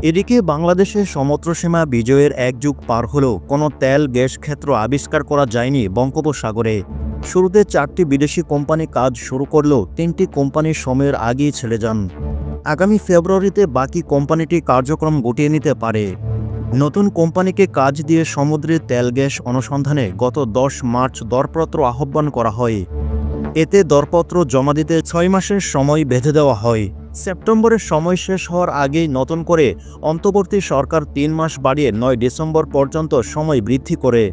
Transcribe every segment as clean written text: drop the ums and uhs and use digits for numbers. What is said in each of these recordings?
এদিকে বাংলাদেশের সমুদ্রসীমা বিজয়ের এক যুগ পার হলেও কোনো তেল গ্যাস ক্ষেত্র আবিষ্কার করা যায়নি বঙ্গোপসাগরে। শুরুতে 4টি বিদেশি কোম্পানি কাজ শুরু করলেও 3টি কোম্পানি সময়ের আগেই ছেড়ে যান। আগামী ফেব্রুয়ারিতে বাকি কোম্পানিটি কার্যক্রম গুটিয়ে নিতে পারে। নতুন কোম্পানিকে কাজ দিয়ে সমুদ্রে তেল গ্যাস অনুসন্ধানে গত 10 মার্চ দরপত্র আহ্বান করা হয়। এতে দরপত্র জমা দিতে 6 মাসের সময় বেঁধে দেওয়া হয়। সেপ্টেম্বরের সময় শেষ হওয়ার আগেই নতুন করে অন্তর্বর্তী সরকার 3 মাস বাড়িয়ে 9 ডিসেম্বর পর্যন্ত সময় বৃদ্ধি করে।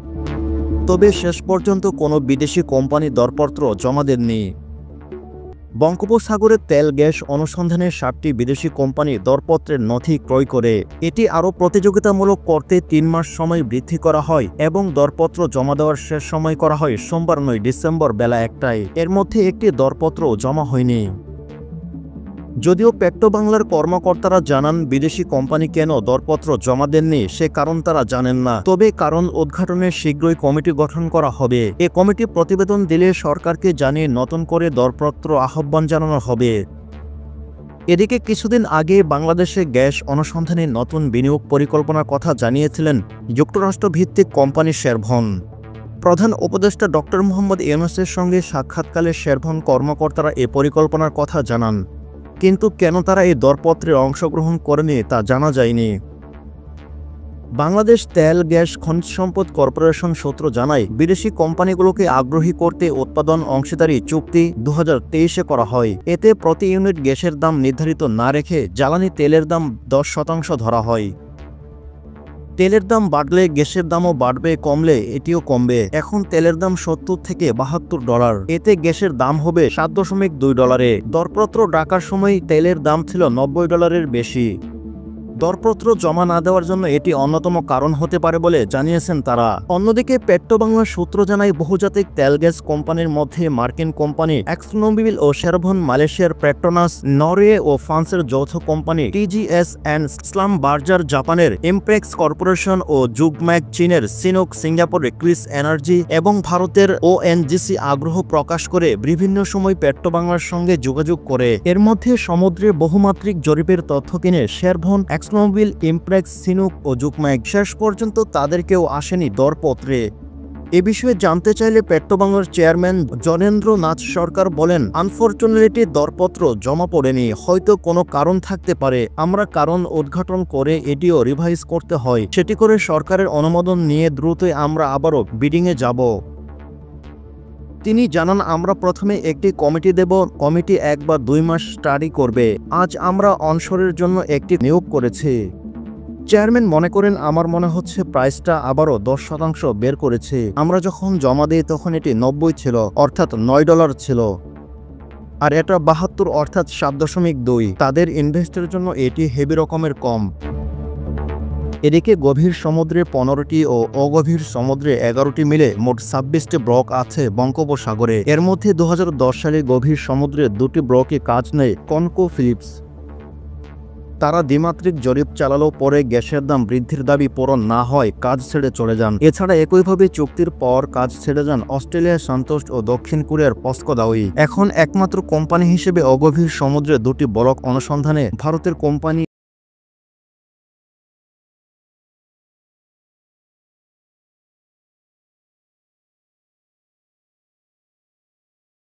তবে শেষ পর্যন্ত কোনো বিদেশি কোম্পানি দরপত্র জমা দেননি। বঙ্গোপসাগরে তেল গ্যাস অনুসন্ধানের 7টি বিদেশি কোম্পানি দরপত্রের নথি ক্রয় করে। এটি আরও প্রতিযোগিতামূলক করতে 3 মাস সময় বৃদ্ধি করা হয় এবং দরপত্র জমা দেওয়ার শেষ সময় করা হয় সোমবার 9 ডিসেম্বর বেলা 1টায়। এর মধ্যে একটি দরপত্রও জমা হয়নি। যদিও পেট্রোবাংলার কর্মকর্তারা জানান বিদেশি কোম্পানি কেন দরপত্র জমা দেননি সে কারণ তারা জানেন না। তবে কারণ উদ্ঘাটনের শীঘ্রই কমিটি গঠন করা হবে। এ কমিটি প্রতিবেদন দিলে সরকারকে জানিয়ে নতুন করে দরপত্র আহ্বান জানানো হবে। এদিকে কিছুদিন আগে বাংলাদেশে গ্যাস অনুসন্ধানে নতুন বিনিয়োগ পরিকল্পনার কথা জানিয়েছিলেন যুক্তরাষ্ট্রভিত্তিক কোম্পানি শেরভন। প্রধান উপদেষ্টা ডক্টর মোহাম্মদ ইউনূসের সঙ্গে সাক্ষাৎকালে শেরভন কর্মকর্তারা এ পরিকল্পনার কথা জানান। কিন্তু কেন তারা এই দরপত্রে অংশগ্রহণ করেনি তা জানা যায়নি। বাংলাদেশ তেল গ্যাস খনিজ সম্পদ কর্পোরেশন সূত্র জানায় বিদেশি কোম্পানিগুলোকে আগ্রহী করতে উৎপাদন অংশীদারি চুক্তি 2023-এ করা হয়। এতে প্রতি ইউনিট গ্যাসের দাম নির্ধারিত না রেখে জ্বালানি তেলের দাম 10% ধরা হয়। তেলের দাম বাড়লে গ্যাসের দামও বাড়বে, কমলে এটিও কমবে। এখন তেলের দাম $70 থেকে $72। এতে গ্যাসের দাম হবে $7.2। দরপত্র ডাকার সময় তেলের দাম ছিল $90 বেশি। দরপত্র জমা না দেওয়ার জন্য এটি অন্যতম কারণ হতে পারে বলে জানিয়েছেন তারা। অন্যদিকে পেট্রোবাংলার সূত্র জানায় বহুজাতিক তেল গ্যাস কোম্পানির মধ্যে মার্কিন কোম্পানি এক্সনমোবিল ও শেরভন, মালয়েশিয়ার পেট্রোনাস, নরওয়ে ও ফ্রান্সের যৌথ কোম্পানি টিজিএস অ্যান্ড স্লামবার্জার, জাপানের ইমপ্রেক্স কর্পোরেশন ও জুগম্যাক, চীনের সিনোক, সিঙ্গাপুরের ক্রিস এনার্জি এবং ভারতের ওএনজিসি আগ্রহ প্রকাশ করে বিভিন্ন সময় পেট্রোবাংলার সঙ্গে যোগাযোগ করে। এর মধ্যে সমুদ্রে বহুমাত্রিক জরিপের তথ্য কিনে শেরভন, এক্সনমোবিল, ইমপ্রেক্স, সিনুক ও জুগম্যাক। শেষ পর্যন্ত তাদের কেউ আসেনি দরপত্রে। এ বিষয়ে জানতে চাইলে পেট্রোবাংলার চেয়ারম্যান জনেন্দ্র নাথ সরকার বলেন, আনফরচুনেটলি দরপত্র জমা পড়েনি। হয়তো কোনো কারণ থাকতে পারে। আমরা কারণ উদ্ঘাটন করে এটিও রিভাইজ করতে হয়। সেটি করে সরকারের অনুমোদন নিয়ে দ্রুতই আমরা আবারও বিডিংয়ে যাব। তিনি জানান, আমরা প্রথমে একটি কমিটি দেব। কমিটি 1 বা 2 মাস স্টাডি করবে। আজ আমরা অনশোরের জন্য একটি নিয়োগ করেছি। চেয়ারম্যান মনে করেন, আমার মনে হচ্ছে প্রাইসটা আবারও 10% বের করেছে। আমরা যখন জমা দিই তখন এটি 90 ছিল, অর্থাৎ $9 ছিল। আর এটা 72, অর্থাৎ 7.2। তাদের ইনভেস্টের জন্য এটি হেভি রকমের কম। এদিকে গভীর সমুদ্রে 15টি ও অগভীর সমুদ্রে 11টি মিলে মোট 26টি ব্লক আছে বঙ্গোপসাগরে। এর মধ্যে 2010 সালে গভীর সমুদ্রে 2টি ব্লকে কাজ নেয় কনকোফিলিপস। তারা দ্বিমাত্রিক জরিপ চালালেও পরে গ্যাসের দাম বৃদ্ধির দাবি পূরণ না হয় কাজ ছেড়ে চলে যান। এছাড়া একইভাবে চুক্তির পর কাজ ছেড়ে যান অস্ট্রেলিয়ার সান্তোস ও দক্ষিণ কোরিয়ার পস্কো দাওয়ি। এখন একমাত্র কোম্পানি হিসেবে অগভীর সমুদ্রে 2টি ব্লক অনুসন্ধানে ভারতের কোম্পানি